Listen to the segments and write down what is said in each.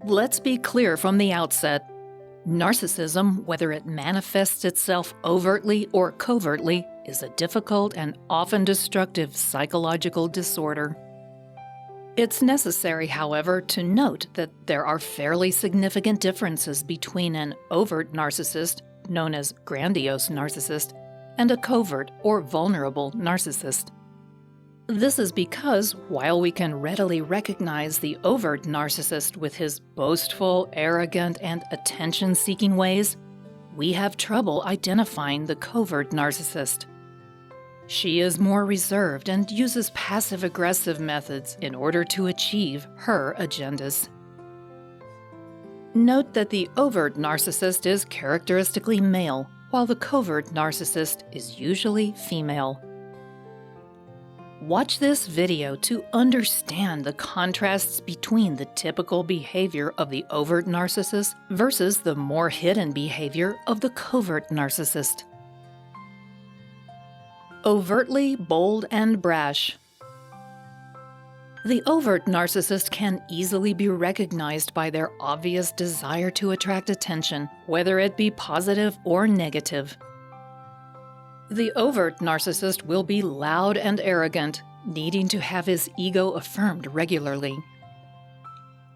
Let's be clear from the outset. Narcissism, whether it manifests itself overtly or covertly, is a difficult and often destructive psychological disorder. It's necessary, however, to note that there are fairly significant differences between an overt narcissist, known as grandiose narcissist, and a covert or vulnerable narcissist. This is because, while we can readily recognize the overt narcissist with his boastful, arrogant, and attention-seeking ways, we have trouble identifying the covert narcissist. She is more reserved and uses passive-aggressive methods in order to achieve her agendas. Note that the overt narcissist is characteristically male, while the covert narcissist is usually female. Watch this video to understand the contrasts between the typical behavior of the overt narcissist versus the more hidden behavior of the covert narcissist. Overtly bold and brash. The overt narcissist can easily be recognized by their obvious desire to attract attention, whether it be positive or negative. The overt narcissist will be loud and arrogant, needing to have his ego affirmed regularly.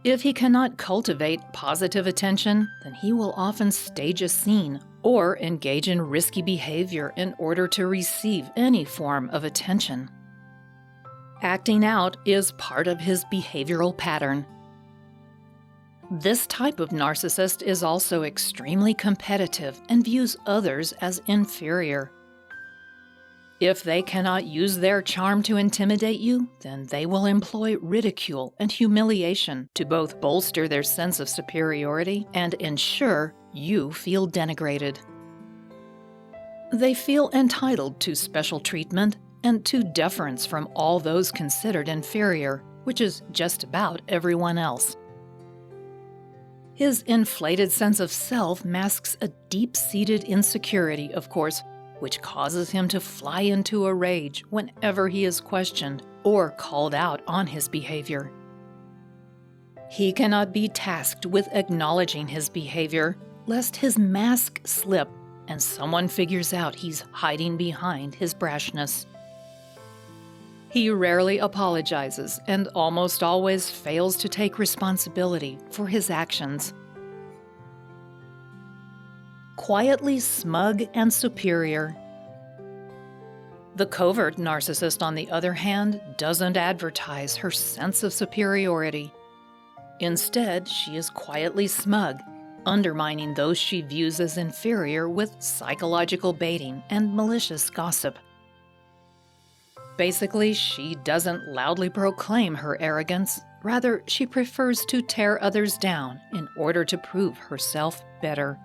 If he cannot cultivate positive attention, then he will often stage a scene or engage in risky behavior in order to receive any form of attention. Acting out is part of his behavioral pattern. This type of narcissist is also extremely competitive and views others as inferior. If they cannot use their charm to intimidate you, then they will employ ridicule and humiliation to both bolster their sense of superiority and ensure you feel denigrated. They feel entitled to special treatment and to deference from all those considered inferior, which is just about everyone else. His inflated sense of self masks a deep-seated insecurity, of course, which causes him to fly into a rage whenever he is questioned or called out on his behavior. He cannot be tasked with acknowledging his behavior, lest his mask slip and someone figures out he's hiding behind his brashness. He rarely apologizes and almost always fails to take responsibility for his actions. Quietly smug and superior. The covert narcissist, on the other hand, doesn't advertise her sense of superiority. Instead, she is quietly smug, undermining those she views as inferior with psychological baiting and malicious gossip. Basically, she doesn't loudly proclaim her arrogance. Rather, she prefers to tear others down in order to prove herself better.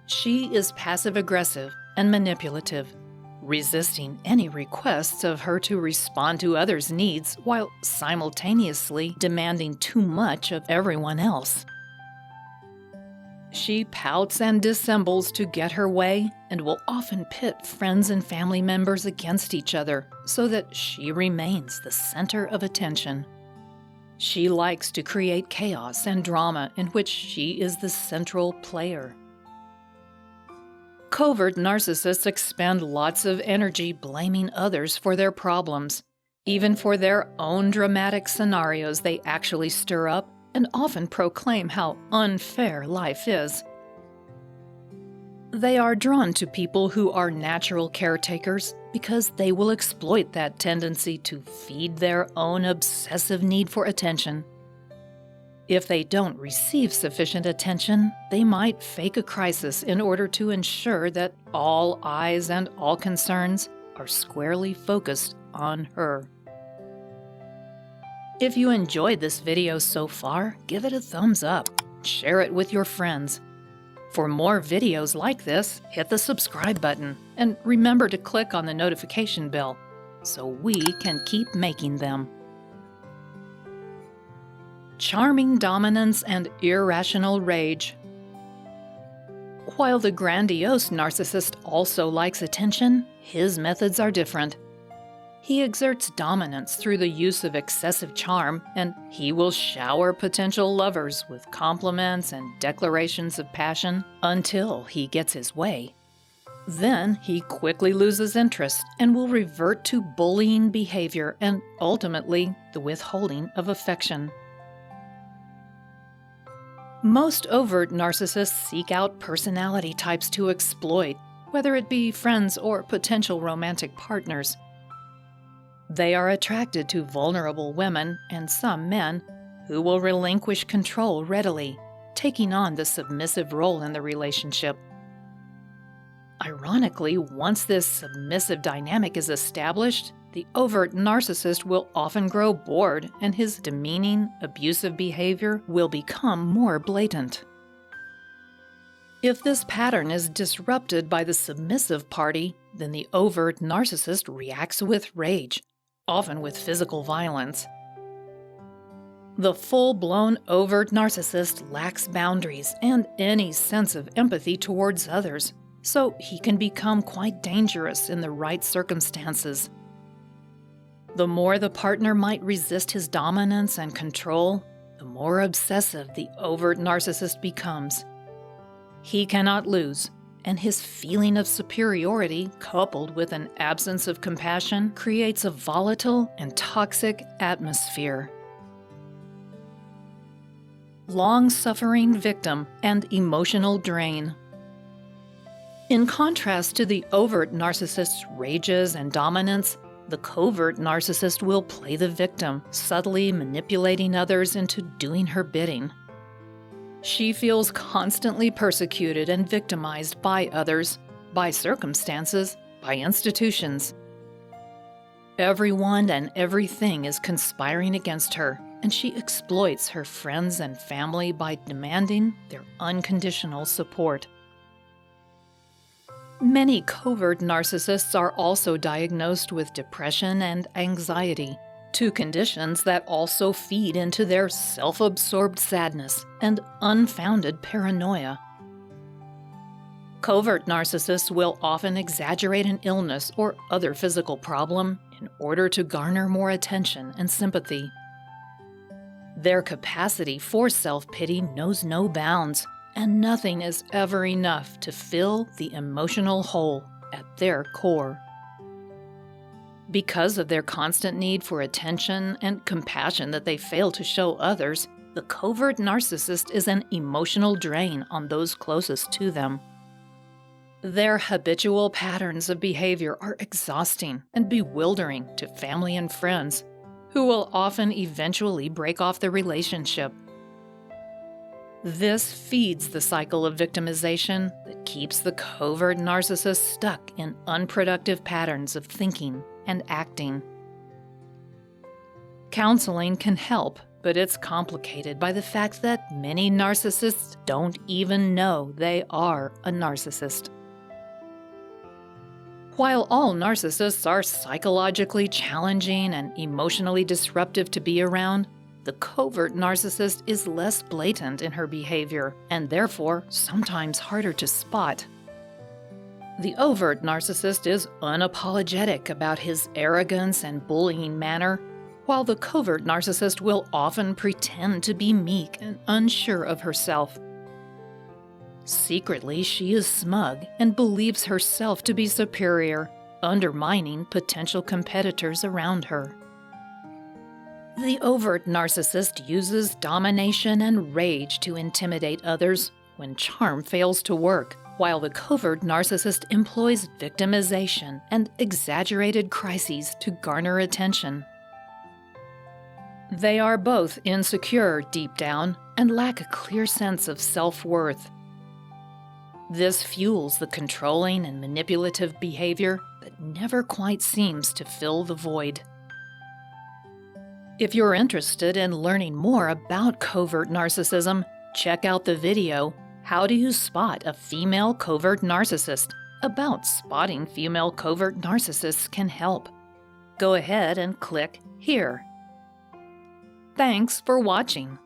She is passive-aggressive and manipulative, resisting any requests of her to respond to others' needs while simultaneously demanding too much of everyone else. She pouts and dissembles to get her way and will often pit friends and family members against each other so that she remains the center of attention. She likes to create chaos and drama in which she is the central player. Covert narcissists expend lots of energy blaming others for their problems. Even for their own dramatic scenarios, they actually stir up and often proclaim how unfair life is. They are drawn to people who are natural caretakers because they will exploit that tendency to feed their own obsessive need for attention. If they don't receive sufficient attention, they might fake a crisis in order to ensure that all eyes and all concerns are squarely focused on her. If you enjoyed this video so far, give it a thumbs up, share it with your friends. For more videos like this, hit the subscribe button and remember to click on the notification bell so we can keep making them. Charming dominance and irrational rage. While the grandiose narcissist also likes attention, his methods are different. He exerts dominance through the use of excessive charm, and he will shower potential lovers with compliments and declarations of passion until he gets his way. Then he quickly loses interest and will revert to bullying behavior and ultimately the withholding of affection. Most overt narcissists seek out personality types to exploit, whether it be friends or potential romantic partners. They are attracted to vulnerable women and some men who will relinquish control readily, taking on the submissive role in the relationship. Ironically, once this submissive dynamic is established, the overt narcissist will often grow bored and his demeaning, abusive behavior will become more blatant. If this pattern is disrupted by the submissive party, then the overt narcissist reacts with rage, often with physical violence. The full-blown overt narcissist lacks boundaries and any sense of empathy towards others, so he can become quite dangerous in the right circumstances. The more the partner might resist his dominance and control, the more obsessive the overt narcissist becomes. He cannot lose, and his feeling of superiority, coupled with an absence of compassion, creates a volatile and toxic atmosphere. Long-suffering victim and emotional drain. In contrast to the overt narcissist's rages and dominance, the covert narcissist will play the victim, subtly manipulating others into doing her bidding. She feels constantly persecuted and victimized by others, by circumstances, by institutions. Everyone and everything is conspiring against her, and she exploits her friends and family by demanding their unconditional support. Many covert narcissists are also diagnosed with depression and anxiety, two conditions that also feed into their self-absorbed sadness and unfounded paranoia. Covert narcissists will often exaggerate an illness or other physical problem in order to garner more attention and sympathy. Their capacity for self-pity knows no bounds, and nothing is ever enough to fill the emotional hole at their core. Because of their constant need for attention and compassion that they fail to show others, the covert narcissist is an emotional drain on those closest to them. Their habitual patterns of behavior are exhausting and bewildering to family and friends, who will often eventually break off the relationship. This feeds the cycle of victimization that keeps the covert narcissist stuck in unproductive patterns of thinking and acting. Counseling can help, but it's complicated by the fact that many narcissists don't even know they are a narcissist. While all narcissists are psychologically challenging and emotionally disruptive to be around, the covert narcissist is less blatant in her behavior and therefore sometimes harder to spot. The overt narcissist is unapologetic about his arrogance and bullying manner, while the covert narcissist will often pretend to be meek and unsure of herself. Secretly, she is smug and believes herself to be superior, undermining potential competitors around her. The overt narcissist uses domination and rage to intimidate others when charm fails to work, while the covert narcissist employs victimization and exaggerated crises to garner attention. They are both insecure deep down and lack a clear sense of self-worth. This fuels the controlling and manipulative behavior that never quite seems to fill the void. If you're interested in learning more about covert narcissism, check out the video, How Do You Spot a Female Covert Narcissist? About spotting female covert narcissists can help. Go ahead and click here. Thanks for watching.